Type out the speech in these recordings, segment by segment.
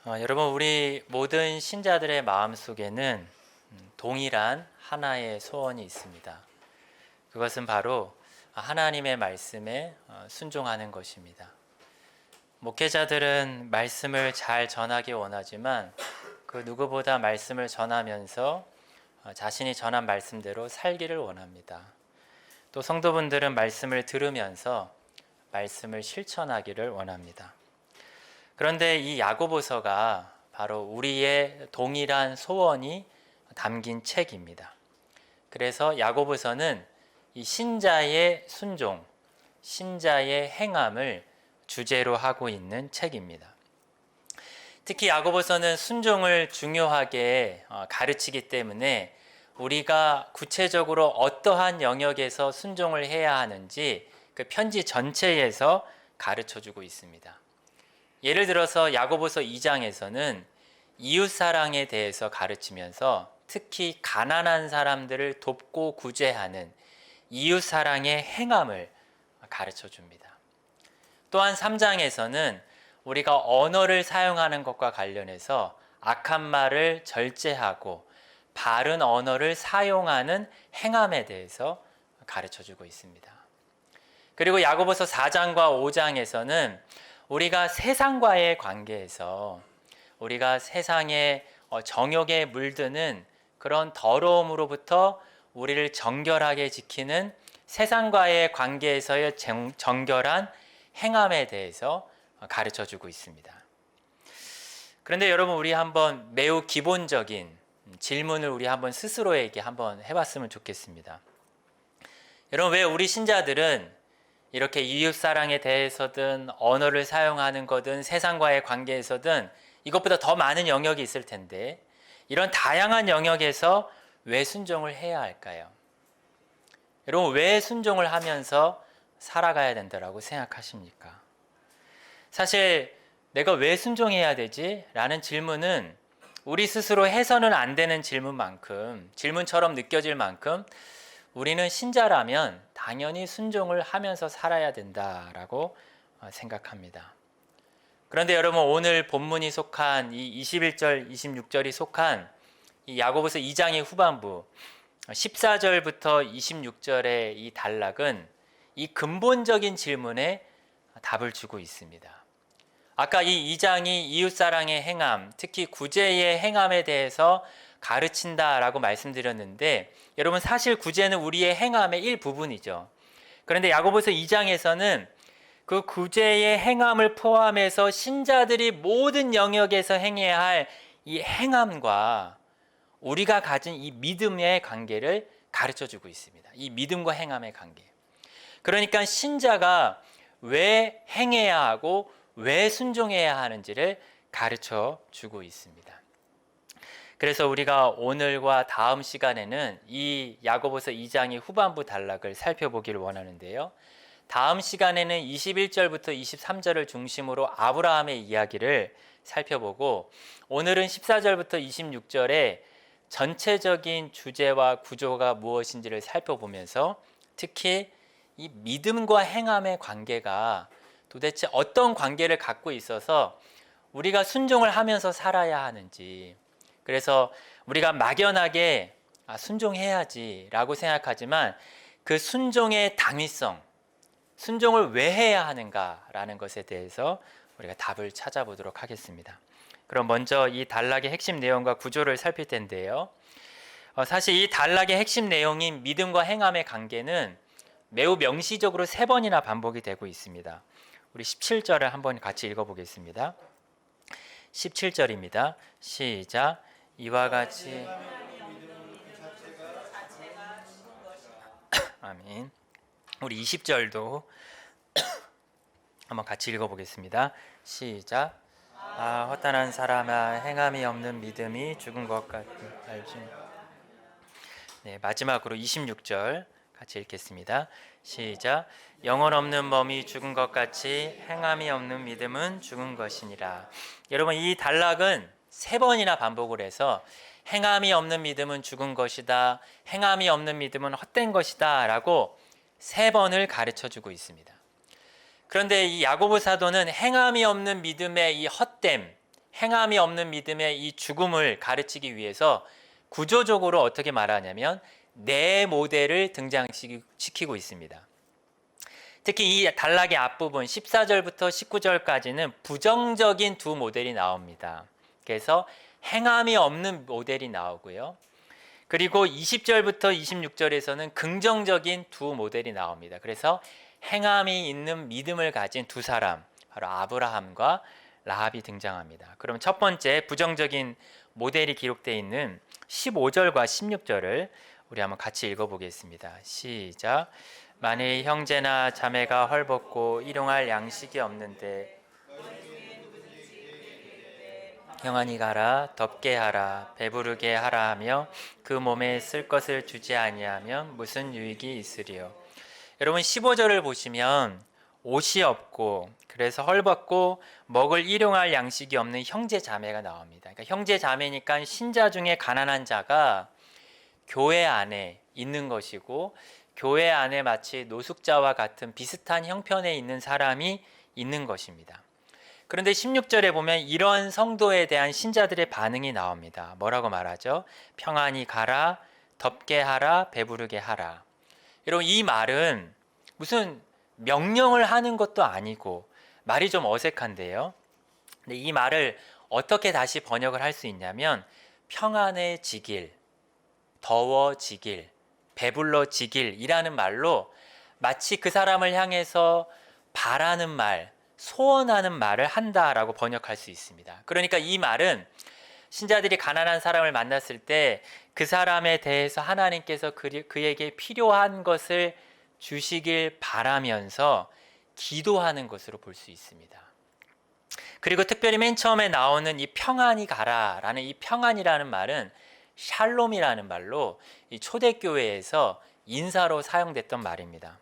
여러분, 우리 모든 신자들의 마음속에는 동일한 하나의 소원이 있습니다. 그것은 바로 하나님의 말씀에 순종하는 것입니다. 목회자들은 말씀을 잘 전하기 원하지만 그 누구보다 말씀을 전하면서 자신이 전한 말씀대로 살기를 원합니다. 또 성도분들은 말씀을 들으면서 말씀을 실천하기를 원합니다. 그런데 이 야고보서가 바로 우리의 동일한 소원이 담긴 책입니다. 그래서 야고보서는 이 신자의 순종, 신자의 행함을 주제로 하고 있는 책입니다. 특히 야고보서는 순종을 중요하게 가르치기 때문에 우리가 구체적으로 어떠한 영역에서 순종을 해야 하는지 그 편지 전체에서 가르쳐주고 있습니다. 예를 들어서 야고보서 2장에서는 이웃사랑에 대해서 가르치면서 특히 가난한 사람들을 돕고 구제하는 이웃사랑의 행함을 가르쳐 줍니다. 또한 3장에서는 우리가 언어를 사용하는 것과 관련해서 악한 말을 절제하고 바른 언어를 사용하는 행함에 대해서 가르쳐 주고 있습니다. 그리고 야고보서 4장과 5장에서는 우리가 세상과의 관계에서 우리가 세상의 정욕에 물드는 그런 더러움으로부터 우리를 정결하게 지키는 세상과의 관계에서의 정결한 행함에 대해서 가르쳐 주고 있습니다. 그런데 여러분, 우리 한번 매우 기본적인 질문을 우리 한번 스스로에게 한번 해봤으면 좋겠습니다. 여러분, 왜 우리 신자들은 이렇게 이웃사랑에 대해서든 언어를 사용하는 거든 세상과의 관계에서든 이것보다 더 많은 영역이 있을 텐데 이런 다양한 영역에서 왜 순종을 해야 할까요? 여러분, 왜 순종을 하면서 살아가야 된다고 생각하십니까? 사실 내가 왜 순종해야 되지? 라는 질문은 우리 스스로 해서는 안 되는 질문처럼 느껴질 만큼 우리는 신자라면 당연히 순종을 하면서 살아야 된다라고 생각합니다. 그런데 여러분, 오늘 본문이 속한 이 21절, 26절이 속한 이 야고보서 2장의 후반부 14절부터 26절의 이 단락은 이 근본적인 질문에 답을 주고 있습니다. 아까 이 2장이 이웃사랑의 행함, 특히 구제의 행함에 대해서 가르친다라고 말씀드렸는데 여러분, 사실 구제는 우리의 행함의 일부분이죠. 그런데 야고보서 2장에서는 그 구제의 행함을 포함해서 신자들이 모든 영역에서 행해야 할 이 행함과 우리가 가진 이 믿음의 관계를 가르쳐주고 있습니다. 이 믿음과 행함의 관계. 그러니까 신자가 왜 행해야 하고 왜 순종해야 하는지를 가르쳐주고 있습니다. 그래서 우리가 오늘과 다음 시간에는 이 야고보서 2장의 후반부 단락을 살펴보기를 원하는데요. 다음 시간에는 21절부터 23절을 중심으로 아브라함의 이야기를 살펴보고 오늘은 14절부터 26절에 전체적인 주제와 구조가 무엇인지를 살펴보면서 특히 이 믿음과 행함의 관계가 도대체 어떤 관계를 갖고 있어서 우리가 순종을 하면서 살아야 하는지, 그래서 우리가 막연하게 순종해야지 라고 생각하지만 그 순종의 당위성, 순종을 왜 해야 하는가 라는 것에 대해서 우리가 답을 찾아보도록 하겠습니다. 그럼 먼저 이 단락의 핵심 내용과 구조를 살필 텐데요. 사실 이 단락의 핵심 내용인 믿음과 행함의 관계는 매우 명시적으로 3번이나 반복이 되고 있습니다. 우리 17절을 한번 같이 읽어보겠습니다. 17절입니다. 시작. 이와 같이 아멘. 우리 20절도 한번 같이 읽어보겠습니다. 시작. 허탄한 사람아, 행함이 없는 믿음이 죽은 것 같이 알지. 네, 마지막으로 26절 같이 읽겠습니다. 시작. 영혼 없는 몸이 죽은 것 같이 행함이 없는 믿음은 죽은 것이니라. 여러분, 이 단락은 3번이나 반복을 해서 행함이 없는 믿음은 죽은 것이다, 행함이 없는 믿음은 헛된 것이다 라고 3번을 가르쳐주고 있습니다. 그런데 이 야고보 사도는 행함이 없는 믿음의 이 헛됨, 행함이 없는 믿음의 이 죽음을 가르치기 위해서 구조적으로 어떻게 말하냐면 네 모델을 등장시키고 있습니다. 특히 이 단락의 앞부분 14절부터 19절까지는 부정적인 두 모델이 나옵니다. 그래서 행함이 없는 모델이 나오고요. 그리고 20절부터 26절에서는 긍정적인 두 모델이 나옵니다. 그래서 행함이 있는 믿음을 가진 두 사람, 바로 아브라함과 라합이 등장합니다. 그럼 첫 번째 부정적인 모델이 기록되어 있는 15절과 16절을 우리 한번 같이 읽어보겠습니다. 시작. 만일 형제나 자매가 헐벗고 일용할 양식이 없는데 평안히 가라, 덥게 하라, 배부르게 하라 하며 그 몸에 쓸 것을 주지 아니하면 무슨 유익이 있으리요. 여러분 15절을 보시면 옷이 없고 그래서 헐벗고 먹을 일용할 양식이 없는 형제 자매가 나옵니다. 그러니까 형제 자매니까 신자 중에 가난한 자가 교회 안에 있는 것이고 교회 안에 마치 노숙자와 같은 비슷한 형편에 있는 사람이 있는 것입니다. 그런데 16절에 보면 이런 성도에 대한 신자들의 반응이 나옵니다. 뭐라고 말하죠? 평안히 가라, 덥게 하라, 배부르게 하라. 여러분 이 말은 무슨 명령을 하는 것도 아니고 말이 좀 어색한데요. 근데 이 말을 어떻게 다시 번역을 할 수 있냐면 평안해지길, 더워지길, 배불러지길이라는 말로 마치 그 사람을 향해서 바라는 말, 소원하는 말을 한다라고 번역할 수 있습니다. 그러니까 이 말은 신자들이 가난한 사람을 만났을 때 그 사람에 대해서 하나님께서 그에게 필요한 것을 주시길 바라면서 기도하는 것으로 볼 수 있습니다. 그리고 특별히 맨 처음에 나오는 이 평안히 가라라는 이 평안이라는 말은 샬롬이라는 말로 이 초대교회에서 인사로 사용됐던 말입니다.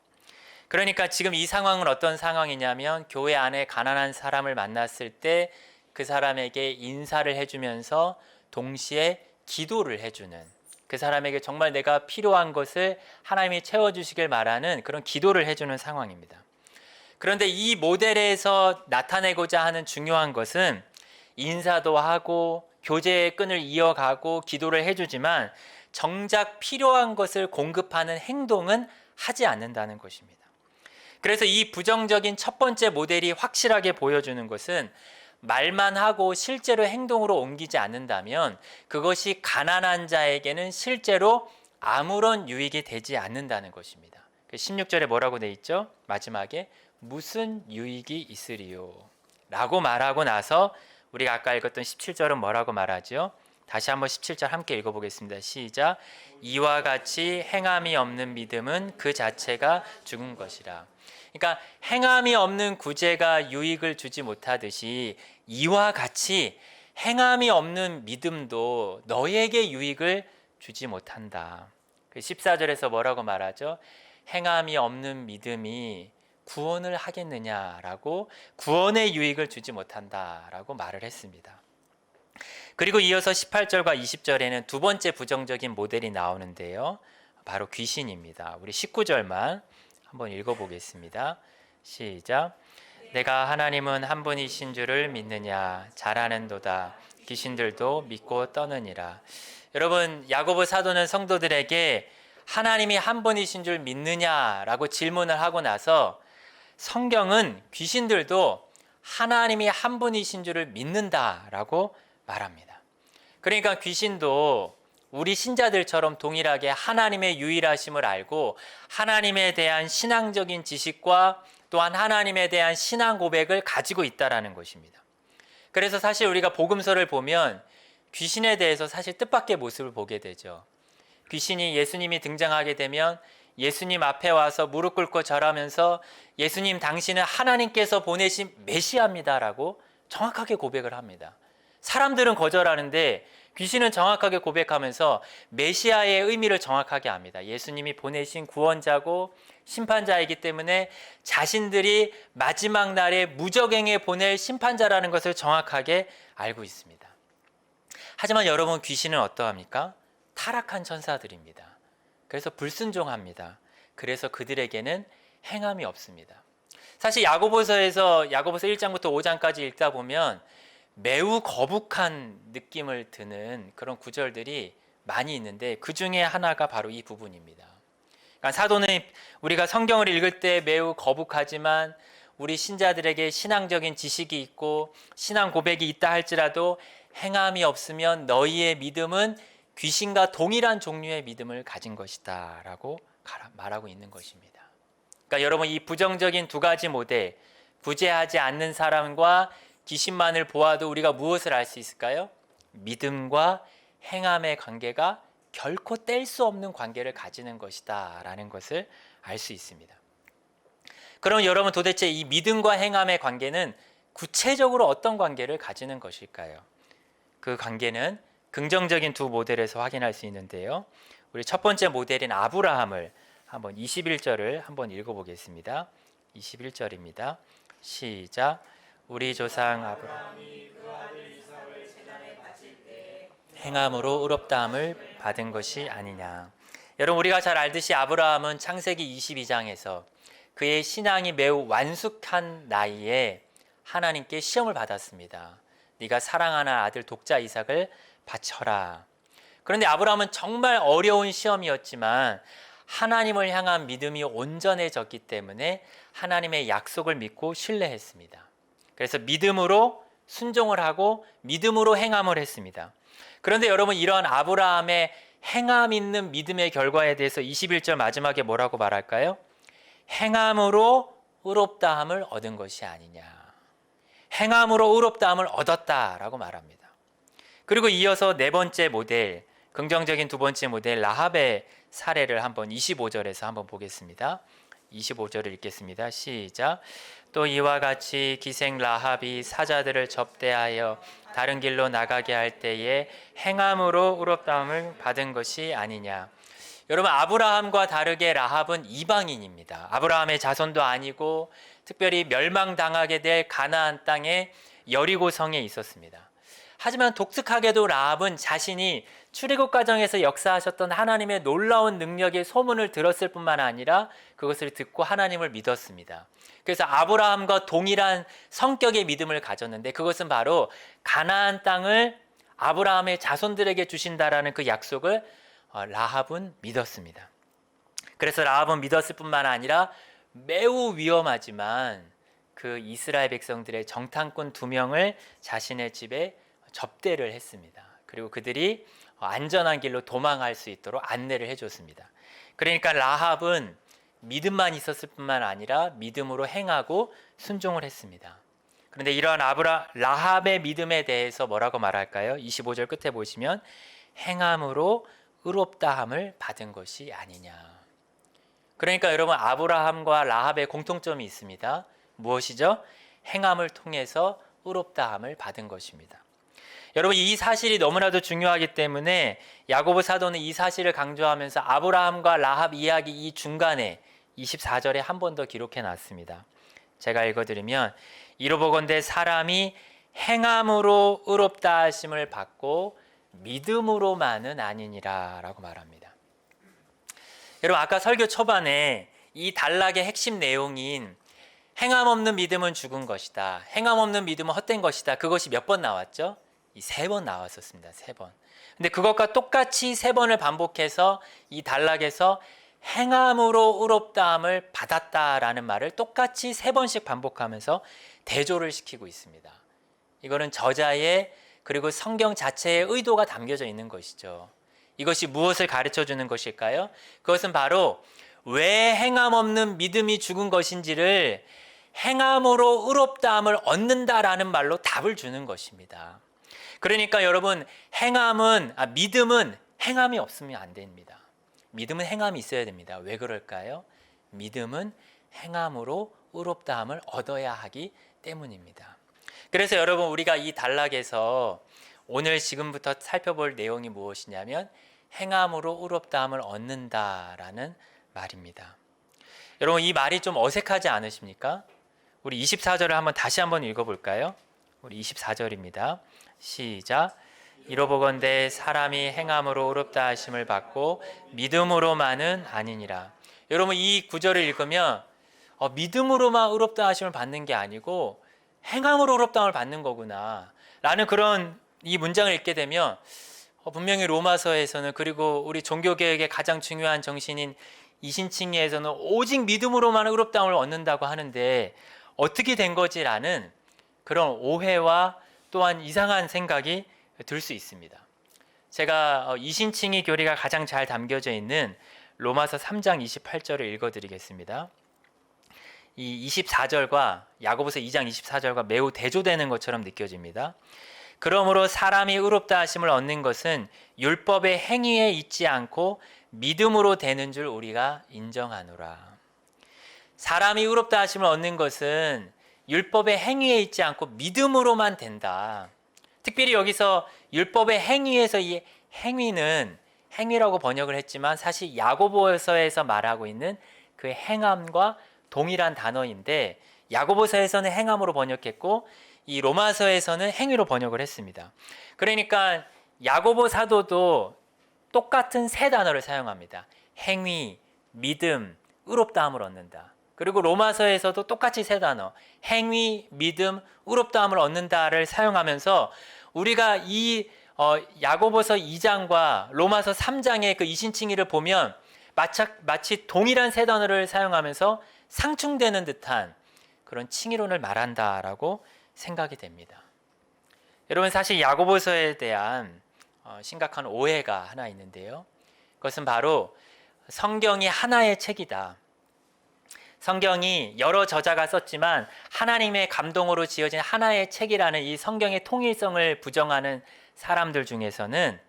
그러니까 지금 이 상황은 어떤 상황이냐면 교회 안에 가난한 사람을 만났을 때 그 사람에게 인사를 해주면서 동시에 기도를 해주는, 그 사람에게 정말 내가 필요한 것을 하나님이 채워주시길 바라는 그런 기도를 해주는 상황입니다. 그런데 이 모델에서 나타내고자 하는 중요한 것은 인사도 하고 교제의 끈을 이어가고 기도를 해주지만 정작 필요한 것을 공급하는 행동은 하지 않는다는 것입니다. 그래서 이 부정적인 첫 번째 모델이 확실하게 보여주는 것은 말만 하고 실제로 행동으로 옮기지 않는다면 그것이 가난한 자에게는 실제로 아무런 유익이 되지 않는다는 것입니다. 16절에 뭐라고 돼 있죠? 마지막에 무슨 유익이 있으리요 라고 말하고 나서 우리가 아까 읽었던 17절은 뭐라고 말하죠? 다시 한번 17절 함께 읽어보겠습니다. 시작. 이와 같이 행함이 없는 믿음은 그 자체가 죽은 것이라. 그러니까 행함이 없는 구제가 유익을 주지 못하듯이 이와 같이 행함이 없는 믿음도 너에게 유익을 주지 못한다. 14절에서 뭐라고 말하죠? 행함이 없는 믿음이 구원을 하겠느냐라고 구원의 유익을 주지 못한다라고 말을 했습니다. 그리고 이어서 18절과 20절에는 두 번째 부정적인 모델이 나오는데요. 바로 귀신입니다. 우리 19절만 한번 읽어보겠습니다. 시작. 내가 하나님은 한 분이신 줄을 믿느냐 잘하는도다. 귀신들도 믿고 떠느니라. 여러분 야고보 사도는 성도들에게 하나님이 한 분이신 줄 믿느냐라고 질문을 하고 나서 성경은 귀신들도 하나님이 한 분이신 줄을 믿는다라고 말합니다. 그러니까 귀신도 우리 신자들처럼 동일하게 하나님의 유일하심을 알고 하나님에 대한 신앙적인 지식과 또한 하나님에 대한 신앙 고백을 가지고 있다라는 것입니다. 그래서 사실 우리가 복음서를 보면 귀신에 대해서 사실 뜻밖의 모습을 보게 되죠. 귀신이 예수님이 등장하게 되면 예수님 앞에 와서 무릎 꿇고 절하면서 예수님 당신은 하나님께서 보내신 메시아입니다라고 정확하게 고백을 합니다. 사람들은 거절하는데 귀신은 정확하게 고백하면서 메시아의 의미를 정확하게 압니다. 예수님이 보내신 구원자고 심판자이기 때문에 자신들이 마지막 날에 무적행에 보낼 심판자라는 것을 정확하게 알고 있습니다. 하지만 여러분 귀신은 어떠합니까? 타락한 천사들입니다. 그래서 불순종합니다. 그래서 그들에게는 행함이 없습니다. 사실 야고보서 1장부터 5장까지 읽다 보면 매우 거북한 느낌을 드는 그런 구절들이 많이 있는데 그 중에 하나가 바로 이 부분입니다. 그러니까 사도는 우리가 성경을 읽을 때 매우 거북하지만 우리 신자들에게 신앙적인 지식이 있고 신앙 고백이 있다 할지라도 행함이 없으면 너희의 믿음은 귀신과 동일한 종류의 믿음을 가진 것이다 라고 말하고 있는 것입니다. 그러니까 여러분, 이 부정적인 두 가지 모델, 구제하지 않는 사람과 귀신만을 보아도 우리가 무엇을 알 수 있을까요? 믿음과 행함의 관계가 결코 뗄 수 없는 관계를 가지는 것이다 라는 것을 알 수 있습니다. 그럼 여러분, 도대체 이 믿음과 행함의 관계는 구체적으로 어떤 관계를 가지는 것일까요? 그 관계는 긍정적인 두 모델에서 확인할 수 있는데요. 우리 첫 번째 모델인 아브라함을 한번 21절을 한번 읽어보겠습니다. 21절입니다. 시작. 우리 조상 아브라함이 그 아들 이삭을 제단에 바칠 때 행함으로 의롭다함을 받은 것이 아니냐. 여러분, 우리가 잘 알듯이 아브라함은 창세기 22장에서 그의 신앙이 매우 완숙한 나이에 하나님께 시험을 받았습니다. 네가 사랑하는 아들 독자 이삭을 바쳐라. 그런데 아브라함은 정말 어려운 시험이었지만 하나님을 향한 믿음이 온전해졌기 때문에 하나님의 약속을 믿고 신뢰했습니다. 그래서 믿음으로 순종을 하고 믿음으로 행함을 했습니다. 그런데 여러분, 이런 아브라함의 행함 있는 믿음의 결과에 대해서 21절 마지막에 뭐라고 말할까요? 행함으로 의롭다함을 얻은 것이 아니냐. 행함으로 의롭다함을 얻었다라고 말합니다. 그리고 이어서 네 번째 모델, 긍정적인 두 번째 모델 라합의 사례를 한번 25절에서 한번 보겠습니다. 25절을 읽겠습니다. 시작. 또 이와 같이 기생 라합이 사자들을 접대하여 다른 길로 나가게 할 때에 행함으로 의롭다함을 받은 것이 아니냐. 여러분, 아브라함과 다르게 라합은 이방인입니다. 아브라함의 자손도 아니고 특별히 멸망당하게 될 가나안 땅의 여리고 성에 있었습니다. 하지만 독특하게도 라합은 자신이 출애굽 과정에서 역사하셨던 하나님의 놀라운 능력의 소문을 들었을 뿐만 아니라 그것을 듣고 하나님을 믿었습니다. 그래서 아브라함과 동일한 성격의 믿음을 가졌는데 그것은 바로 가나안 땅을 아브라함의 자손들에게 주신다라는 그 약속을 라합은 믿었습니다. 그래서 라합은 믿었을 뿐만 아니라 매우 위험하지만 그 이스라엘 백성들의 정탐꾼 2명을 자신의 집에 접대를 했습니다. 그리고 그들이 안전한 길로 도망할 수 있도록 안내를 해줬습니다. 그러니까 라합은 믿음만 있었을 뿐만 아니라 믿음으로 행하고 순종을 했습니다. 그런데 이러한 라합의 믿음에 대해서 뭐라고 말할까요? 25절 끝에 보시면 행함으로 의롭다함을 받은 것이 아니냐. 그러니까 여러분, 아브라함과 라합의 공통점이 있습니다. 무엇이죠? 행함을 통해서 의롭다함을 받은 것입니다. 여러분, 이 사실이 너무나도 중요하기 때문에 야고보 사도는 이 사실을 강조하면서 아브라함과 라합 이야기 이 중간에 24절에 한 번 더 기록해 놨습니다. 제가 읽어드리면 이로보건대 사람이 행함으로 의롭다 하심을 받고 믿음으로만은 아니니라 라고 말합니다. 여러분, 아까 설교 초반에 이 단락의 핵심 내용인 행함 없는 믿음은 죽은 것이다, 행함 없는 믿음은 헛된 것이다, 그것이 몇 번 나왔죠? 이 3번 나왔었습니다. 3번. 근데 그것과 똑같이 3번을 반복해서 이 단락에서 행함으로 의롭다함을 받았다라는 말을 똑같이 3번씩 반복하면서 대조를 시키고 있습니다. 이거는 저자의 그리고 성경 자체의 의도가 담겨져 있는 것이죠. 이것이 무엇을 가르쳐 주는 것일까요? 그것은 바로 왜 행함 없는 믿음이 죽은 것인지를 행함으로 의롭다함을 얻는다라는 말로 답을 주는 것입니다. 그러니까 여러분, 믿음은 행함이 없으면 안 됩니다. 믿음은 행함이 있어야 됩니다. 왜 그럴까요? 믿음은 행함으로 의롭다함을 얻어야 하기 때문입니다. 그래서 여러분, 우리가 이 단락에서 오늘 지금부터 살펴볼 내용이 무엇이냐면 행함으로 의롭다함을 얻는다라는 말입니다. 여러분, 이 말이 좀 어색하지 않으십니까? 우리 24절을 다시 한번 읽어볼까요? 우리 24절입니다. 시작. 이로보건대 사람이 행함으로 의롭다 하심을 받고 믿음으로만은 아니니라. 여러분, 이 구절을 읽으면 믿음으로만 의롭다 하심을 받는 게 아니고 행함으로 의롭다함을 받는 거구나 라는 그런 이 문장을 읽게 되면 분명히 로마서에서는, 그리고 우리 종교개혁의 가장 중요한 정신인 이신칭의에서는 오직 믿음으로만 의롭다함을 얻는다고 하는데 어떻게 된 거지라는 그런 오해와 또한 이상한 생각이 들 수 있습니다. 제가 이신칭의 교리가 가장 잘 담겨져 있는 로마서 3장 28절을 읽어드리겠습니다. 이 24절과 야고보서 2장 24절과 매우 대조되는 것처럼 느껴집니다. 그러므로 사람이 의롭다 하심을 얻는 것은 율법의 행위에 있지 않고 믿음으로 되는 줄 우리가 인정하노라. 사람이 의롭다 하심을 얻는 것은 율법의 행위에 있지 않고 믿음으로만 된다. 특별히 여기서 율법의 행위에서 이 행위는 행위라고 번역을 했지만 사실 야고보서에서 말하고 있는 그 행함과 동일한 단어인데, 야고보서에서는 행함으로 번역했고 이 로마서에서는 행위로 번역을 했습니다. 그러니까 야고보 사도도 똑같은 세 단어를 사용합니다. 행위, 믿음, 의롭다함을 얻는다. 그리고 로마서에서도 똑같이 세 단어, 행위, 믿음, 의롭다함을 얻는다를 사용하면서 우리가 이 야고보서 2장과 로마서 3장의 그 이신칭의를 보면 마치 동일한 세 단어를 사용하면서 상충되는 듯한 그런 칭의론을 말한다라고 생각이 됩니다. 여러분, 사실 야고보서에 대한 심각한 오해가 하나 있는데요. 그것은 바로 성경이 하나의 책이다. 성경이 여러 저자가 썼지만 하나님의 감동으로 지어진 하나의 책이라는 이 성경의 통일성을 부정하는 사람들 중에서는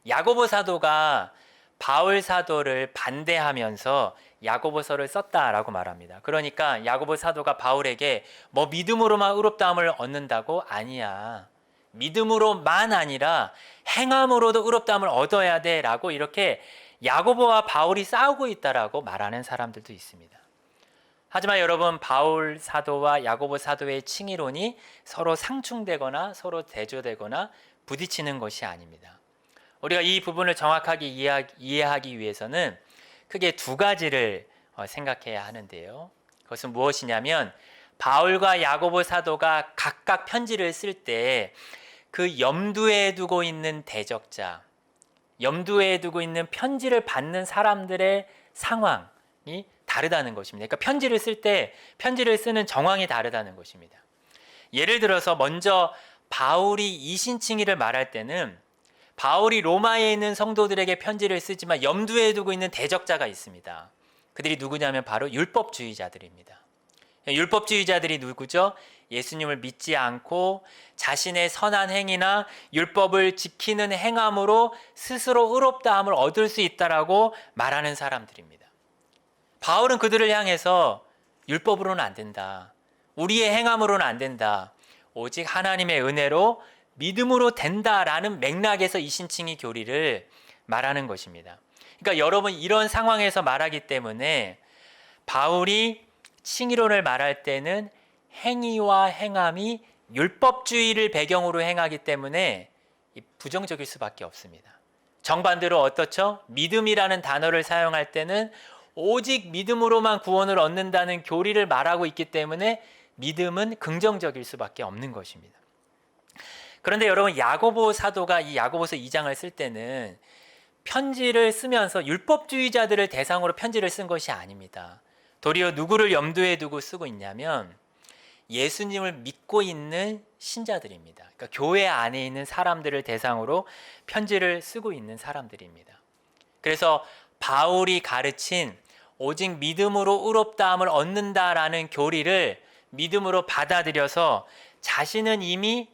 야고보 사도가 바울 사도를 반대하면서 야고보서를 썼다라고 말합니다. 그러니까 야고보 사도가 바울에게 뭐 믿음으로만 의롭다함을 얻는다고? 아니야. 믿음으로만 아니라 행함으로도 의롭다함을 얻어야 돼라고 이렇게 야고보와 바울이 싸우고 있다라고 말하는 사람들도 있습니다. 하지만 여러분, 바울 사도와 야고보 사도의 칭의론이 서로 상충되거나 서로 대조되거나 부딪히는 것이 아닙니다. 우리가 이 부분을 정확하게 이해하기 위해서는 크게 두 가지를 생각해야 하는데요. 그것은 무엇이냐면, 바울과 야고보 사도가 각각 편지를 쓸 때 그 염두에 두고 있는 대적자, 염두에 두고 있는 편지를 받는 사람들의 상황이 다르다는 것입니다. 그러니까 편지를 쓸 때 편지를 쓰는 정황이 다르다는 것입니다. 예를 들어서 먼저 바울이 이신칭의를 말할 때는 바울이 로마에 있는 성도들에게 편지를 쓰지만 염두에 두고 있는 대적자가 있습니다. 그들이 누구냐면 바로 율법주의자들입니다. 율법주의자들이 누구죠? 예수님을 믿지 않고 자신의 선한 행위나 율법을 지키는 행함으로 스스로 의롭다함을 얻을 수 있다라고 말하는 사람들입니다. 바울은 그들을 향해서 율법으로는 안 된다. 우리의 행함으로는 안 된다. 오직 하나님의 은혜로 믿음으로 된다라는 맥락에서 이신칭의 교리를 말하는 것입니다. 그러니까 여러분, 이런 상황에서 말하기 때문에 바울이 칭의론을 말할 때는 행위와 행함이 율법주의를 배경으로 행하기 때문에 부정적일 수밖에 없습니다. 정반대로 어떻죠? 믿음이라는 단어를 사용할 때는 오직 믿음으로만 구원을 얻는다는 교리를 말하고 있기 때문에 믿음은 긍정적일 수밖에 없는 것입니다. 그런데 여러분, 야고보 사도가 이 야고보서 2장을 쓸 때는 편지를 쓰면서 율법주의자들을 대상으로 편지를 쓴 것이 아닙니다. 도리어 누구를 염두에 두고 쓰고 있냐면 예수님을 믿고 있는 신자들입니다. 그러니까 교회 안에 있는 사람들을 대상으로 편지를 쓰고 있는 사람들입니다. 그래서 바울이 가르친 오직 믿음으로 의롭다함을 얻는다라는 교리를 믿음으로 받아들여서 자신은 이미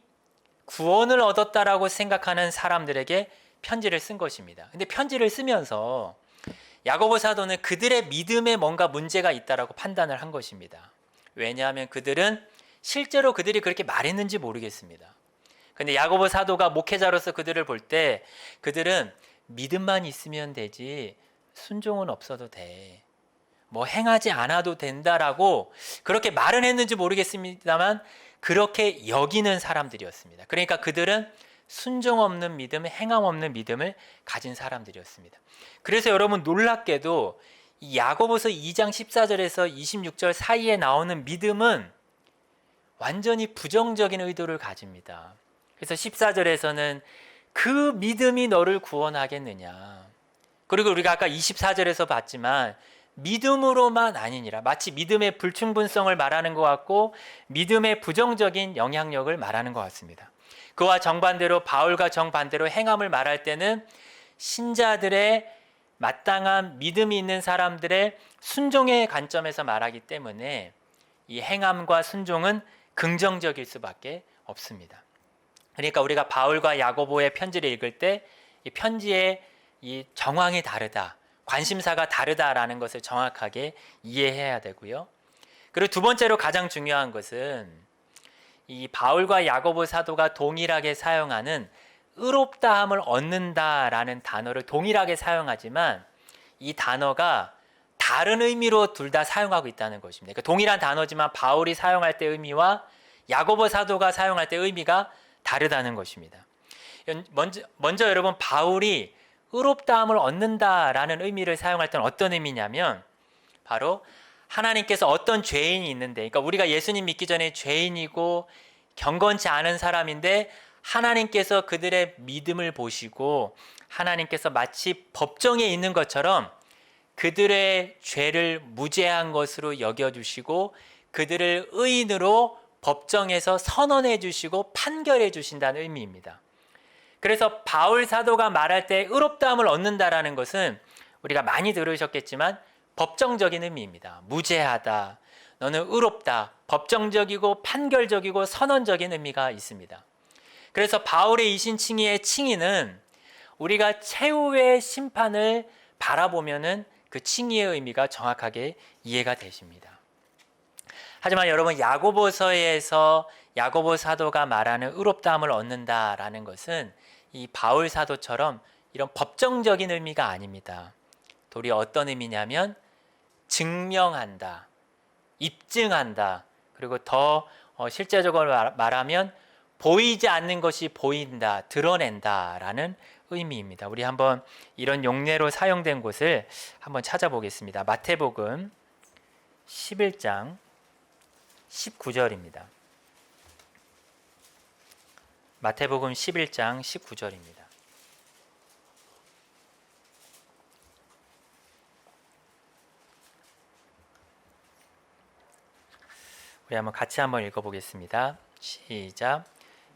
구원을 얻었다라고 생각하는 사람들에게 편지를 쓴 것입니다. 근데 편지를 쓰면서 야고보 사도는 그들의 믿음에 뭔가 문제가 있다라고 판단을 한 것입니다. 왜냐하면 그들은 실제로 그들이 그렇게 말했는지 모르겠습니다. 근데 야고보 사도가 목회자로서 그들을 볼 때 그들은 믿음만 있으면 되지 순종은 없어도 돼, 뭐 행하지 않아도 된다라고 그렇게 말은 했는지 모르겠습니다만 그렇게 여기는 사람들이었습니다. 그러니까 그들은 순종 없는 믿음, 행함 없는 믿음을 가진 사람들이었습니다. 그래서 여러분, 놀랍게도 이 야고보서 2장 14절에서 26절 사이에 나오는 믿음은 완전히 부정적인 의도를 가집니다. 그래서 14절에서는 그 믿음이 너를 구원하겠느냐. 그리고 우리가 아까 24절에서 봤지만 믿음으로만 아니니라. 마치 믿음의 불충분성을 말하는 것 같고 믿음의 부정적인 영향력을 말하는 것 같습니다. 그와 정반대로 바울과 정반대로 행함을 말할 때는 신자들의 마땅한 믿음이 있는 사람들의 순종의 관점에서 말하기 때문에 이 행함과 순종은 긍정적일 수밖에 없습니다. 그러니까 우리가 바울과 야고보의 편지를 읽을 때 이 편지의 이 정황이 다르다, 관심사가 다르다라는 것을 정확하게 이해해야 되고요. 그리고 두 번째로 가장 중요한 것은 이 바울과 야고보 사도가 동일하게 사용하는 의롭다함을 얻는다라는 단어를 동일하게 사용하지만 이 단어가 다른 의미로 둘 다 사용하고 있다는 것입니다. 그러니까 동일한 단어지만 바울이 사용할 때 의미와 야고보 사도가 사용할 때 의미가 다르다는 것입니다. 먼저 여러분, 바울이 의롭다함을 얻는다라는 의미를 사용할 때는 어떤 의미냐면 바로 하나님께서 어떤 죄인이 있는데, 그러니까 우리가 예수님 믿기 전에 죄인이고 경건치 않은 사람인데 하나님께서 그들의 믿음을 보시고 하나님께서 마치 법정에 있는 것처럼 그들의 죄를 무죄한 것으로 여겨주시고 그들을 의인으로 법정에서 선언해 주시고 판결해 주신다는 의미입니다. 그래서 바울 사도가 말할 때 의롭다함을 얻는다라는 것은 우리가 많이 들으셨겠지만 법정적인 의미입니다. 무죄하다, 너는 의롭다, 법정적이고 판결적이고 선언적인 의미가 있습니다. 그래서 바울의 이신칭의의 칭의는 우리가 최후의 심판을 바라보면은 그 칭의의 의미가 정확하게 이해가 되십니다. 하지만 여러분, 야고보서에서 야고보 사도가 말하는 의롭다함을 얻는다라는 것은 이 바울 사도처럼 이런 법정적인 의미가 아닙니다. 도리어 어떤 의미냐면 증명한다, 입증한다, 그리고 더 실제적으로 말하면 보이지 않는 것이 보인다, 드러낸다라는 의미입니다. 우리 한번 이런 용례로 사용된 곳을 한번 찾아보겠습니다. 마태복음 11장 19절입니다. 마태복음 11장 19절입니다. 우리 한번 같이 한번 읽어보겠습니다. 시작.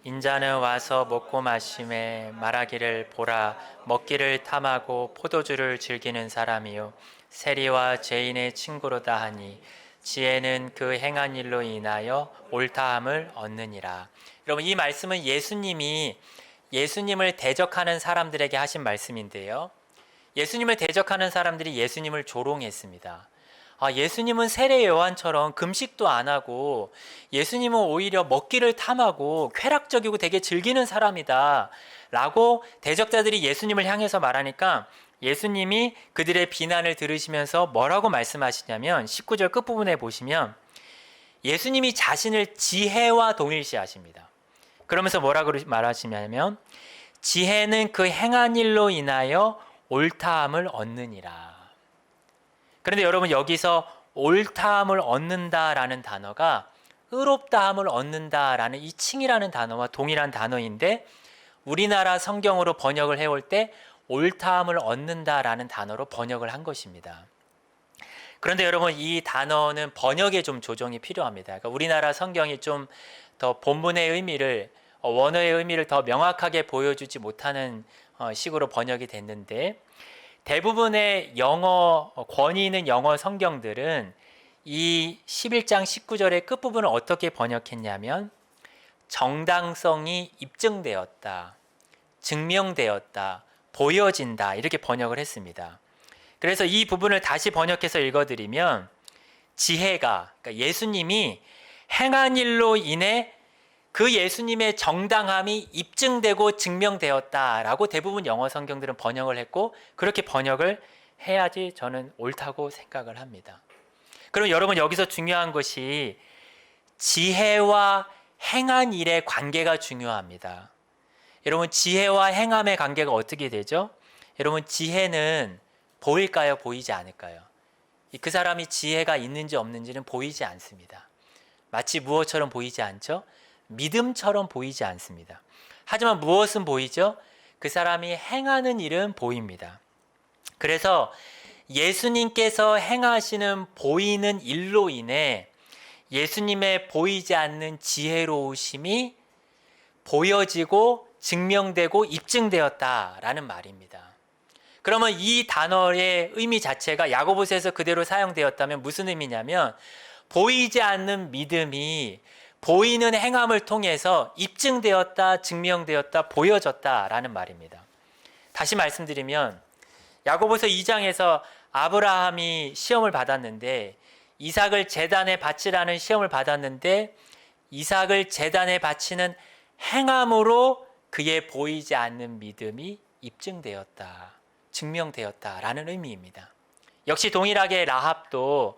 인자는 와서 먹고 마심에 말하기를 보라, 먹기를 탐하고 포도주를 즐기는 사람이요 세리와 죄인의 친구로다 하니 지혜는 그 행한 일로 인하여 옳다함을 얻느니라. 여러분, 이 말씀은 예수님을 대적하는 사람들에게 하신 말씀인데요, 예수님을 대적하는 사람들이 예수님을 조롱했습니다. 예수님은 세례 요한처럼 금식도 안 하고 예수님은 오히려 먹기를 탐하고 쾌락적이고 되게 즐기는 사람이다 라고 대적자들이 예수님을 향해서 말하니까 예수님이 그들의 비난을 들으시면서 뭐라고 말씀하시냐면 19절 끝부분에 보시면 예수님이 자신을 지혜와 동일시하십니다. 그러면서 뭐라고 말하시냐면 지혜는 그 행한 일로 인하여 옳다함을 얻느니라. 그런데 여러분, 여기서 옳다함을 얻는다라는 단어가 의롭다함을 얻는다라는 이 칭이라는 단어와 동일한 단어인데 우리나라 성경으로 번역을 해올 때 옳다함을 얻는다라는 단어로 번역을 한 것입니다. 그런데 여러분, 이 단어는 번역에 좀 조정이 필요합니다. 그러니까 우리나라 성경이 좀 더 본문의 의미를, 원어의 의미를 더 명확하게 보여주지 못하는 식으로 번역이 됐는데 대부분의 영어, 권위 있는 영어 성경들은 이 11장 19절의 끝부분을 어떻게 번역했냐면 정당성이 입증되었다, 증명되었다, 보여진다, 이렇게 번역을 했습니다. 그래서 이 부분을 다시 번역해서 읽어드리면 지혜가, 그러니까 예수님이 행한 일로 인해 그 예수님의 정당함이 입증되고 증명되었다라고 대부분 영어 성경들은 번역을 했고 그렇게 번역을 해야지 저는 옳다고 생각을 합니다. 그럼 여러분, 여기서 중요한 것이 지혜와 행한 일의 관계가 중요합니다. 여러분, 지혜와 행함의 관계가 어떻게 되죠? 여러분, 지혜는 보일까요? 보이지 않을까요? 그 사람이 지혜가 있는지 없는지는 보이지 않습니다. 마치 무엇처럼 보이지 않죠? 믿음처럼 보이지 않습니다. 하지만 무엇은 보이죠? 그 사람이 행하는 일은 보입니다. 그래서 예수님께서 행하시는 보이는 일로 인해 예수님의 보이지 않는 지혜로우심이 보여지고 증명되고 입증되었다라는 말입니다. 그러면 이 단어의 의미 자체가 야고보서에서 그대로 사용되었다면 무슨 의미냐면 보이지 않는 믿음이 보이는 행함을 통해서 입증되었다, 증명되었다, 보여졌다라는 말입니다. 다시 말씀드리면 야고보서 2장에서 아브라함이 시험을 받았는데 이삭을 제단에 바치라는 시험을 받았는데 이삭을 제단에 바치는 행함으로 그의 보이지 않는 믿음이 입증되었다, 증명되었다라는 의미입니다. 역시 동일하게 라합도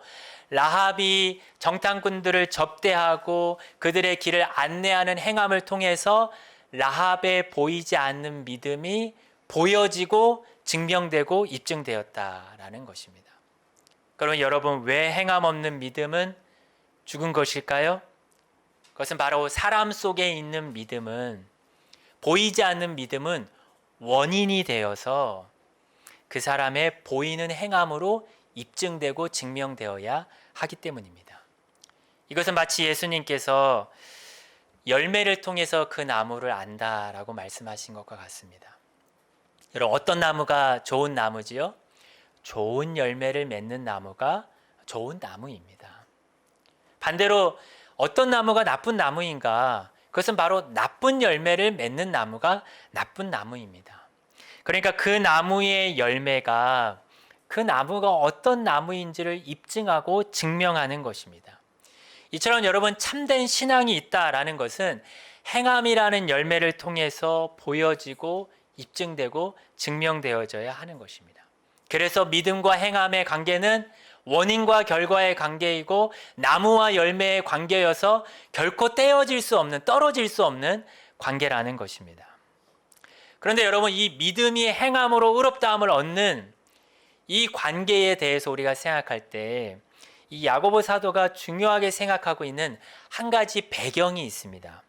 라합이 정탐꾼들을 접대하고 그들의 길을 안내하는 행함을 통해서 라합의 보이지 않는 믿음이 보여지고 증명되고 입증되었다라는 것입니다. 그러면 여러분, 왜 행함 없는 믿음은 죽은 것일까요? 그것은 바로 사람 속에 있는 믿음은, 보이지 않는 믿음은 원인이 되어서 그 사람의 보이는 행함으로 입증되고 증명되어야 하기 때문입니다. 이것은 마치 예수님께서 열매를 통해서 그 나무를 안다라고 말씀하신 것과 같습니다. 여러분, 어떤 나무가 좋은 나무지요? 좋은 열매를 맺는 나무가 좋은 나무입니다. 반대로 어떤 나무가 나쁜 나무인가? 그것은 바로 나쁜 열매를 맺는 나무가 나쁜 나무입니다. 그러니까 그 나무의 열매가 그 나무가 어떤 나무인지를 입증하고 증명하는 것입니다. 이처럼 여러분, 참된 신앙이 있다라는 것은 행함이라는 열매를 통해서 보여지고 입증되고 증명되어져야 하는 것입니다. 그래서 믿음과 행함의 관계는 원인과 결과의 관계이고 나무와 열매의 관계여서 결코 떼어질 수 없는, 떨어질 수 없는 관계라는 것입니다. 그런데 여러분, 이 믿음이 행함으로 의롭다함을 얻는 이 관계에 대해서 우리가 생각할 때 이 야고보 사도가 중요하게 생각하고 있는 한 가지 배경이 있습니다.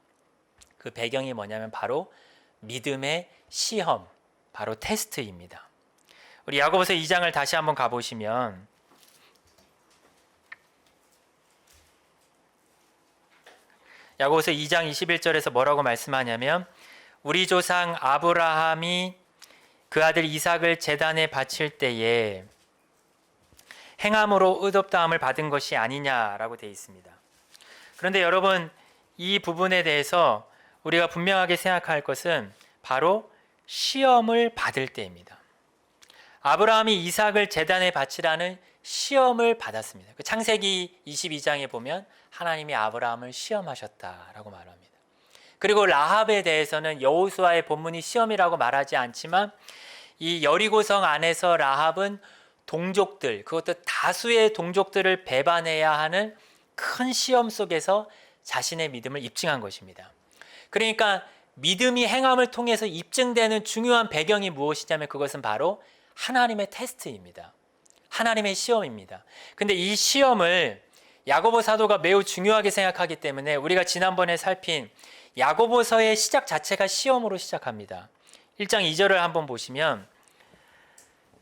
그 배경이 뭐냐면 바로 믿음의 시험, 바로 테스트입니다. 우리 야고보서 2장을 다시 한번 가보시면 야고보서 2장 21절에서 뭐라고 말씀하냐면 우리 조상 아브라함이 그 아들 이삭을 제단에 바칠 때에 행함으로 의롭다함을 받은 것이 아니냐라고 되어 있습니다. 그런데 여러분, 이 부분에 대해서 우리가 분명하게 생각할 것은 바로 시험을 받을 때입니다. 아브라함이 이삭을 제단에 바치라는 시험을 받았습니다. 그 창세기 22장에 보면 하나님이 아브라함을 시험하셨다라고 말합니다. 그리고 라합에 대해서는 여호수아의 본문이 시험이라고 말하지 않지만 이 여리고성 안에서 라합은 동족들, 그것도 다수의 동족들을 배반해야 하는 큰 시험 속에서 자신의 믿음을 입증한 것입니다. 그러니까 믿음이 행함을 통해서 입증되는 중요한 배경이 무엇이냐면 그것은 바로 하나님의 테스트입니다. 하나님의 시험입니다. 근데 이 시험을 야고보 사도가 매우 중요하게 생각하기 때문에 우리가 지난번에 살핀 야고보서의 시작 자체가 시험으로 시작합니다. 1장 2절을 한번 보시면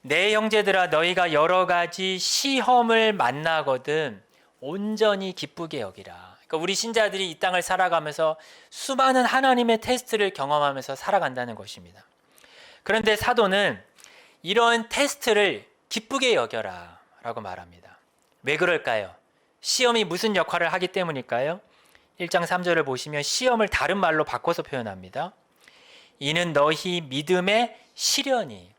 내 형제들아 너희가 여러 가지 시험을 만나거든 온전히 기쁘게 여기라. 그러니까 우리 신자들이 이 땅을 살아가면서 수많은 하나님의 테스트를 경험하면서 살아간다는 것입니다. 그런데 사도는 이런 테스트를 기쁘게 여겨라 라고 말합니다. 왜 그럴까요? 시험이 무슨 역할을 하기 때문일까요? 1장 3절을 보시면 시험을 다른 말로 바꿔서 표현합니다. 이는 너희 믿음의 시련이,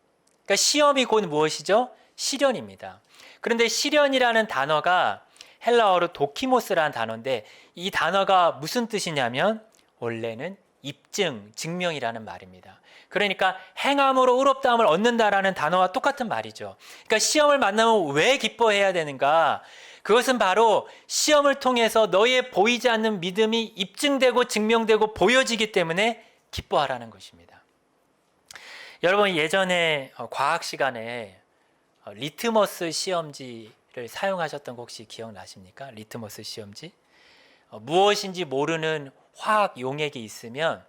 그러니까 시험이 곧 무엇이죠? 시련입니다. 그런데 시련이라는 단어가 헬라어로 도키모스라는 단어인데 이 단어가 무슨 뜻이냐면 원래는 입증, 증명이라는 말입니다. 그러니까 행함으로 의롭다함을 얻는다라는 단어와 똑같은 말이죠. 그러니까 시험을 만나면 왜 기뻐해야 되는가? 그것은 바로 시험을 통해서 너의 보이지 않는 믿음이 입증되고 증명되고 보여지기 때문에 기뻐하라는 것입니다. 여러분, 예전에 과학 시간에 리트머스 시험지를 사용하셨던 거 혹시 기억나십니까? 리트머스 시험지. 무엇인지 모르는 화학 용액이 있으면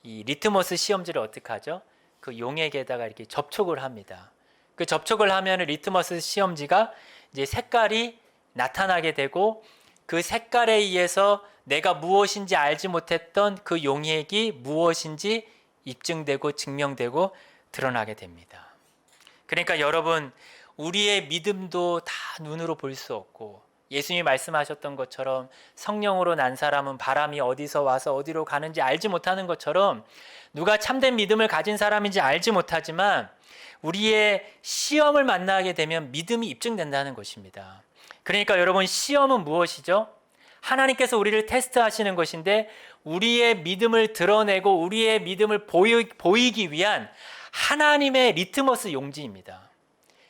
이 리트머스 시험지를 어떻게 하죠? 그 용액에다가 이렇게 접촉을 합니다. 그 접촉을 하면 리트머스 시험지가 이제 색깔이 나타나게 되고 그 색깔에 의해서 내가 무엇인지 알지 못했던 그 용액이 무엇인지 입증되고 증명되고 드러나게 됩니다. 그러니까 여러분, 우리의 믿음도 다 눈으로 볼 수 없고 예수님이 말씀하셨던 것처럼 성령으로 난 사람은 바람이 어디서 와서 어디로 가는지 알지 못하는 것처럼 누가 참된 믿음을 가진 사람인지 알지 못하지만 우리의 시험을 만나게 되면 믿음이 입증된다는 것입니다. 그러니까 여러분, 시험은 무엇이죠? 하나님께서 우리를 테스트하시는 것인데 우리의 믿음을 드러내고 우리의 믿음을 보이기 위한 하나님의 리트머스 용지입니다.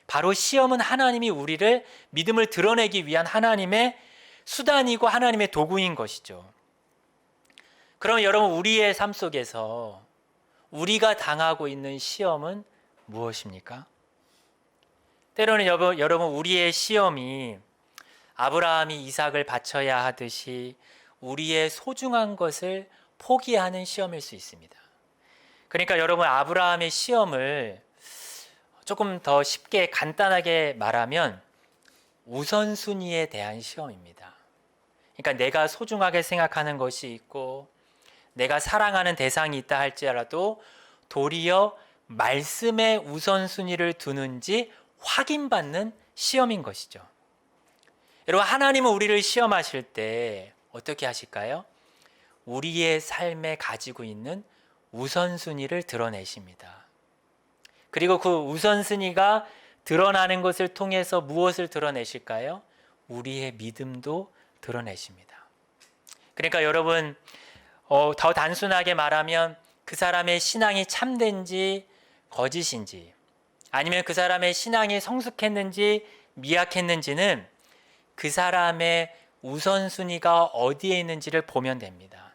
바로 시험은 하나님이 우리를 믿음을 드러내기 위한 하나님의 수단이고 하나님의 도구인 것이죠. 그럼 여러분, 우리의 삶 속에서 우리가 당하고 있는 시험은 무엇입니까? 때로는 여러분, 우리의 시험이 아브라함이 이삭을 바쳐야 하듯이 우리의 소중한 것을 포기하는 시험일 수 있습니다. 그러니까 여러분, 아브라함의 시험을 조금 더 쉽게 간단하게 말하면 우선순위에 대한 시험입니다. 그러니까 내가 소중하게 생각하는 것이 있고 내가 사랑하는 대상이 있다 할지라도 도리어 말씀의 우선순위를 두는지 확인받는 시험인 것이죠. 여러분, 하나님은 우리를 시험하실 때 어떻게 하실까요? 우리의 삶에 가지고 있는 우선순위를 드러내십니다. 그리고 그 우선순위가 드러나는 것을 통해서 무엇을 드러내실까요? 우리의 믿음도 드러내십니다. 그러니까 여러분, 더 단순하게 말하면 그 사람의 신앙이 참된지 거짓인지, 아니면 그 사람의 신앙이 성숙했는지 미약했는지는 그 사람의 우선순위가 어디에 있는지를 보면 됩니다.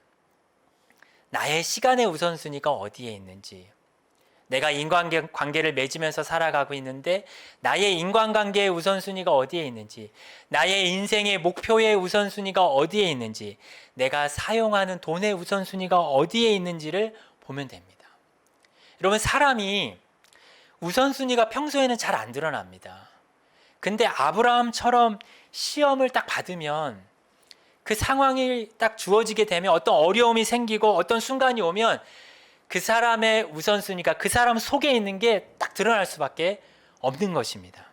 나의 시간의 우선순위가 어디에 있는지, 내가 인간관계를 맺으면서 살아가고 있는데 나의 인간관계의 우선순위가 어디에 있는지, 나의 인생의 목표의 우선순위가 어디에 있는지, 내가 사용하는 돈의 우선순위가 어디에 있는지를 보면 됩니다. 여러분, 사람이 우선순위가 평소에는 잘 안 드러납니다. 근데 아브라함처럼 시험을 딱 받으면, 그 상황이 딱 주어지게 되면, 어떤 어려움이 생기고 어떤 순간이 오면 그 사람의 우선순위가 그 사람 속에 있는 게 딱 드러날 수밖에 없는 것입니다.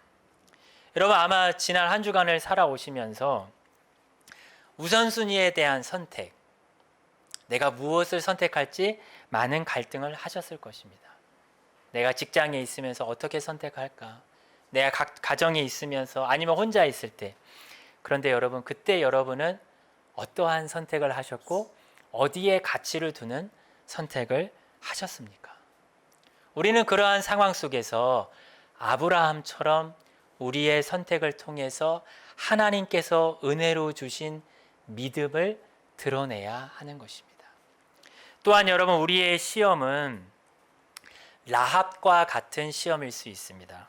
여러분, 아마 지난 한 주간을 살아오시면서 우선순위에 대한 선택, 내가 무엇을 선택할지 많은 갈등을 하셨을 것입니다. 내가 직장에 있으면서 어떻게 선택할까? 내가 가정에 있으면서, 아니면 혼자 있을 때. 그런데 여러분, 그때 여러분은 어떠한 선택을 하셨고 어디에 가치를 두는 선택을 하셨습니까? 우리는 그러한 상황 속에서 아브라함처럼 우리의 선택을 통해서 하나님께서 은혜로 주신 믿음을 드러내야 하는 것입니다. 또한 여러분, 우리의 시험은 라합과 같은 시험일 수 있습니다.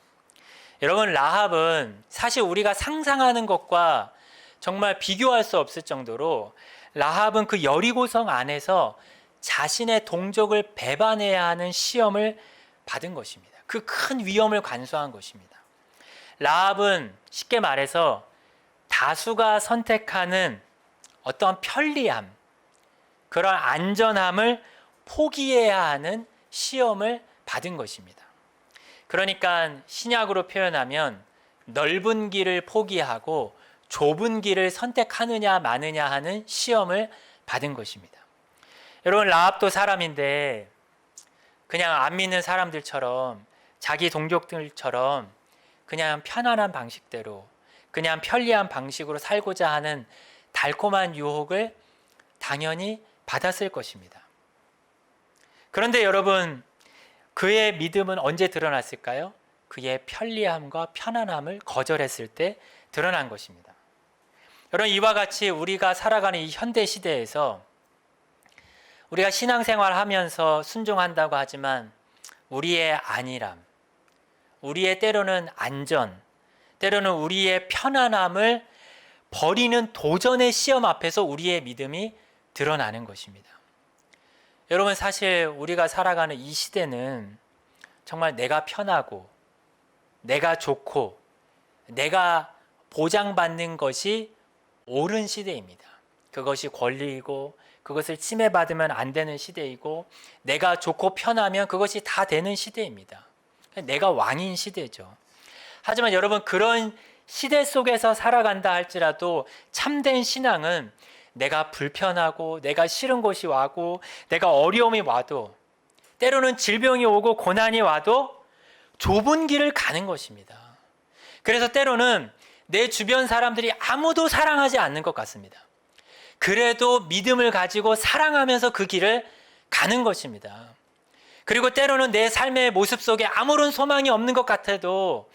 여러분, 라합은 사실 우리가 상상하는 것과 정말 비교할 수 없을 정도로 라합은 그 여리고성 안에서 자신의 동족을 배반해야 하는 시험을 받은 것입니다. 그 큰 위험을 간수한 것입니다. 라합은 쉽게 말해서 다수가 선택하는 어떤 편리함, 그런 안전함을 포기해야 하는 시험을 받은 것입니다. 그러니까 신약으로 표현하면 넓은 길을 포기하고 좁은 길을 선택하느냐 마느냐 하는 시험을 받은 것입니다. 여러분, 라합도 사람인데 그냥 안 믿는 사람들처럼, 자기 동족들처럼 그냥 편안한 방식대로, 그냥 편리한 방식으로 살고자 하는 달콤한 유혹을 당연히 받았을 것입니다. 그런데 여러분, 그의 믿음은 언제 드러났을까요? 그의 편리함과 편안함을 거절했을 때 드러난 것입니다. 여러분, 이와 같이 우리가 살아가는 이 현대 시대에서 우리가 신앙생활 하면서 순종한다고 하지만 우리의 안일함, 우리의 때로는 안전, 때로는 우리의 편안함을 버리는 도전의 시험 앞에서 우리의 믿음이 드러나는 것입니다. 여러분, 사실 우리가 살아가는 이 시대는 정말 내가 편하고 내가 좋고 내가 보장받는 것이 옳은 시대입니다. 그것이 권리이고 그것을 침해받으면 안 되는 시대이고 내가 좋고 편하면 그것이 다 되는 시대입니다. 내가 왕인 시대죠. 하지만 여러분, 그런 시대 속에서 살아간다 할지라도 참된 신앙은 내가 불편하고 내가 싫은 곳이 와고 내가 어려움이 와도 때로는 질병이 오고 고난이 와도 좁은 길을 가는 것입니다. 그래서 때로는 내 주변 사람들이 아무도 사랑하지 않는 것 같습니다. 그래도 믿음을 가지고 사랑하면서 그 길을 가는 것입니다. 그리고 때로는 내 삶의 모습 속에 아무런 소망이 없는 것 같아도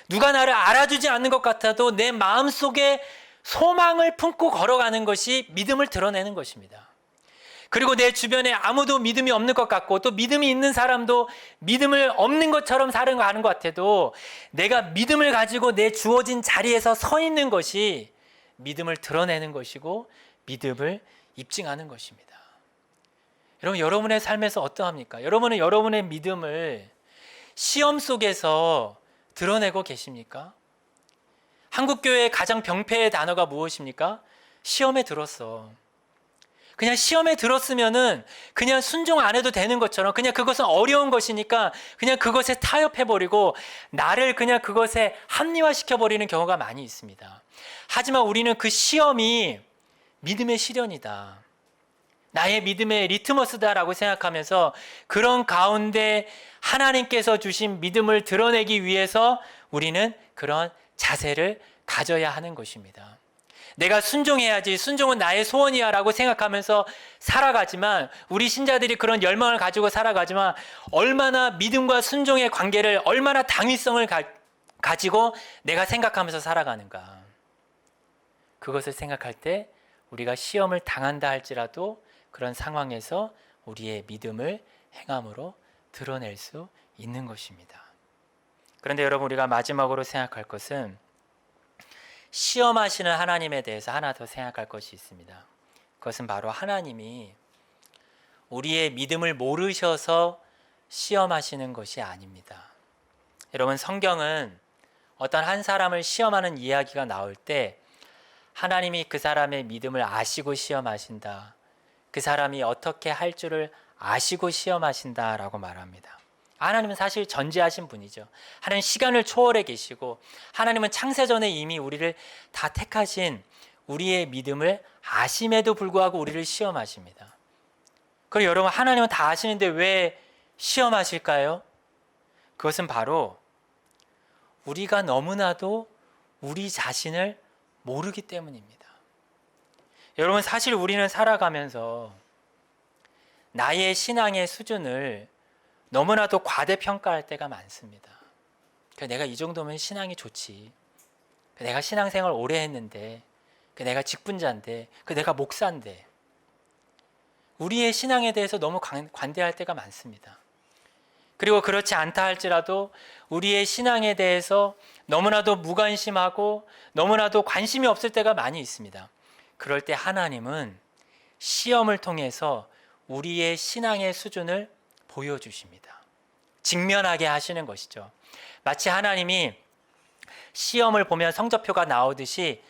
누가 나를 알아주지 않는 것 같아도 내 마음 속에 소망을 품고 걸어가는 것이 믿음을 드러내는 것입니다. 그리고 내 주변에 아무도 믿음이 없는 것 같고 또 믿음이 있는 사람도 믿음을 없는 것처럼 살아가는 것 같아도 내가 믿음을 가지고 내 주어진 자리에서 서 있는 것이 믿음을 드러내는 것이고 믿음을 입증하는 것입니다. 여러분, 여러분의 삶에서 어떠합니까? 여러분은 여러분의 믿음을 시험 속에서 드러내고 계십니까? 한국교회의 가장 병폐의 단어가 무엇입니까? 시험에 들었어. 그냥 시험에 들었으면은 그냥 순종 안 해도 되는 것처럼 그냥 그것은 어려운 것이니까 그냥 그것에 타협해버리고 나를 그냥 그것에 합리화시켜버리는 경우가 많이 있습니다. 하지만 우리는 그 시험이 믿음의 시련이다, 나의 믿음의 리트머스다라고 생각하면서 그런 가운데 하나님께서 주신 믿음을 드러내기 위해서 우리는 그런 자세를 가져야 하는 것입니다. 내가 순종해야지, 순종은 나의 소원이야 라고 생각하면서 살아가지만, 우리 신자들이 그런 열망을 가지고 살아가지만 얼마나 믿음과 순종의 관계를, 얼마나 당위성을 가지고 내가 생각하면서 살아가는가. 그것을 생각할 때 우리가 시험을 당한다 할지라도 그런 상황에서 우리의 믿음을 행함으로 드러낼 수 있는 것입니다. 그런데 여러분, 우리가 마지막으로 생각할 것은 시험하시는 하나님에 대해서 하나 더 생각할 것이 있습니다. 그것은 바로 하나님이 우리의 믿음을 모르셔서 시험하시는 것이 아닙니다. 여러분, 성경은 어떤 한 사람을 시험하는 이야기가 나올 때 하나님이 그 사람의 믿음을 아시고 시험하신다, 그 사람이 어떻게 할 줄을 아시고 시험하신다라고 말합니다. 하나님은 사실 전지하신 분이죠. 하나님 시간을 초월해 계시고 하나님은 창세전에 이미 우리를 다 택하신 우리의 믿음을 아심에도 불구하고 우리를 시험하십니다. 그리고 여러분, 하나님은 다 아시는데 왜 시험하실까요? 그것은 바로 우리가 너무나도 우리 자신을 모르기 때문입니다. 여러분, 사실 우리는 살아가면서 나의 신앙의 수준을 너무나도 과대평가할 때가 많습니다. 내가 이 정도면 신앙이 좋지, 내가 신앙생활 오래 했는데, 내가 직분자인데, 내가 목사인데, 우리의 신앙에 대해서 너무 관대할 때가 많습니다. 그리고 그렇지 않다 할지라도 우리의 신앙에 대해서 너무나도 무관심하고 너무나도 관심이 없을 때가 많이 있습니다. 그럴 때 하나님은 시험을 통해서 우리의 신앙의 수준을 보여주십니다. 직면하게 하시는 것이죠. 마치 하나님이 시험을 보면 성적표가 나오듯이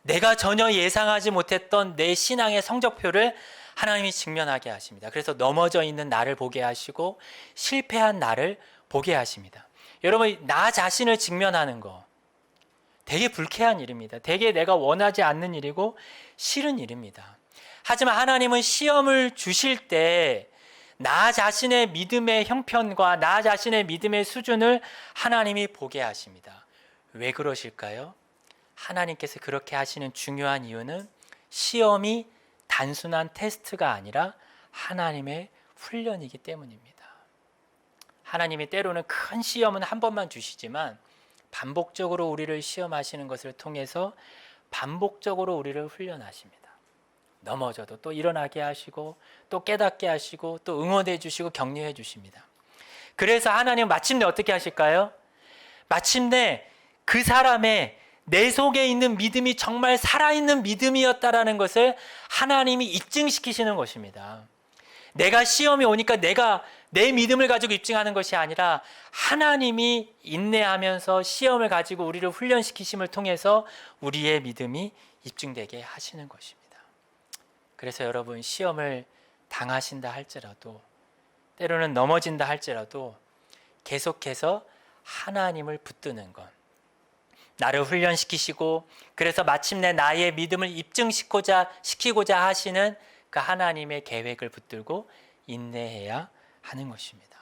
내가 전혀 예상하지 못했던 내 신앙의 성적표를 하나님이 직면하게 하십니다. 그래서 넘어져 있는 나를 보게 하시고 실패한 나를 보게 하십니다. 여러분, 나 자신을 직면하는 거 되게 불쾌한 일입니다. 되게 내가 원하지 않는 일이고 싫은 일입니다. 하지만 하나님은 시험을 주실 때 나 자신의 믿음의 형편과 나 자신의 믿음의 수준을 하나님이 보게 하십니다. 왜 그러실까요? 하나님께서 그렇게 하시는 중요한 이유는 시험이 단순한 테스트가 아니라 하나님의 훈련이기 때문입니다. 하나님이 때로는 큰 시험은 한 번만 주시지만 반복적으로 우리를 시험하시는 것을 통해서 반복적으로 우리를 훈련하십니다. 넘어져도 또 일어나게 하시고 또 깨닫게 하시고 또 응원해 주시고 격려해 주십니다. 그래서 하나님은 마침내 어떻게 하실까요? 마침내 그 사람의 내 속에 있는 믿음이 정말 살아있는 믿음이었다라는 것을 하나님이 입증시키시는 것입니다. 내가 시험이 오니까 내가 내 믿음을 가지고 입증하는 것이 아니라 하나님이 인내하면서 시험을 가지고 우리를 훈련시키심을 통해서 우리의 믿음이 입증되게 하시는 것입니다. 그래서 여러분, 시험을 당하신다 할지라도, 때로는 넘어진다 할지라도 계속해서 하나님을 붙드는 것, 나를 훈련시키시고 그래서 마침내 나의 믿음을 입증시키고자 하시는 그 하나님의 계획을 붙들고 인내해야 하는 것입니다.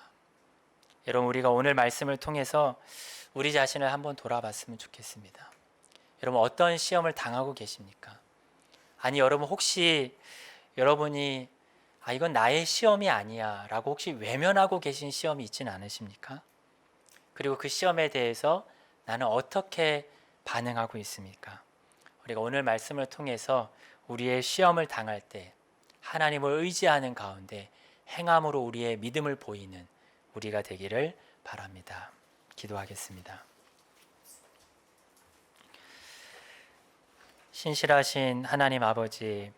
여러분, 우리가 오늘 말씀을 통해서 우리 자신을 한번 돌아봤으면 좋겠습니다. 여러분, 어떤 시험을 당하고 계십니까? 아니, 여러분, 혹시 여러분이 이건 나의 시험이 아니야 라고 혹시 외면하고 계신 시험이 있지는 않으십니까? 그리고 그 시험에 대해서 나는 어떻게 반응하고 있습니까? 우리가 오늘 말씀을 통해서 우리의 시험을 당할 때 하나님을 의지하는 가운데 행함으로 우리의 믿음을 보이는 우리가 되기를 바랍니다. 기도하겠습니다. 신실하신 하나님 아버지,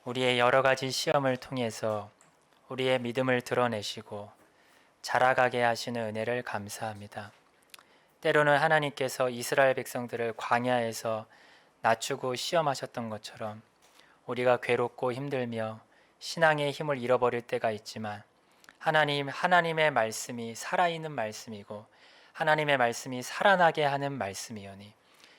우리의 여러 가지 시험을 통해서 우리의 믿음을 드러내시고 자라가게 하시는 은혜를 감사합니다. 때로는 하나님께서 이스라엘 백성들을 광야에서 낮추고 시험하셨던 것처럼 우리가 괴롭고 힘들며 신앙의 힘을 잃어버릴 때가 있지만 하나님의 말씀이 살아있는 말씀이고 하나님의 말씀이 살아나게 하는 말씀이오니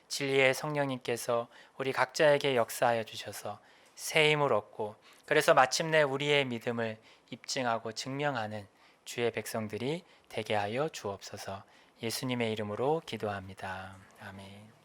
진리의 성령님께서 우리 각자에게 역사하여 주셔서 새 힘을 얻고 그래서 마침내 우리의 믿음을 입증하고 증명하는 주의 백성들이 되게 하여 주옵소서. 예수님의 이름으로 기도합니다. 아멘.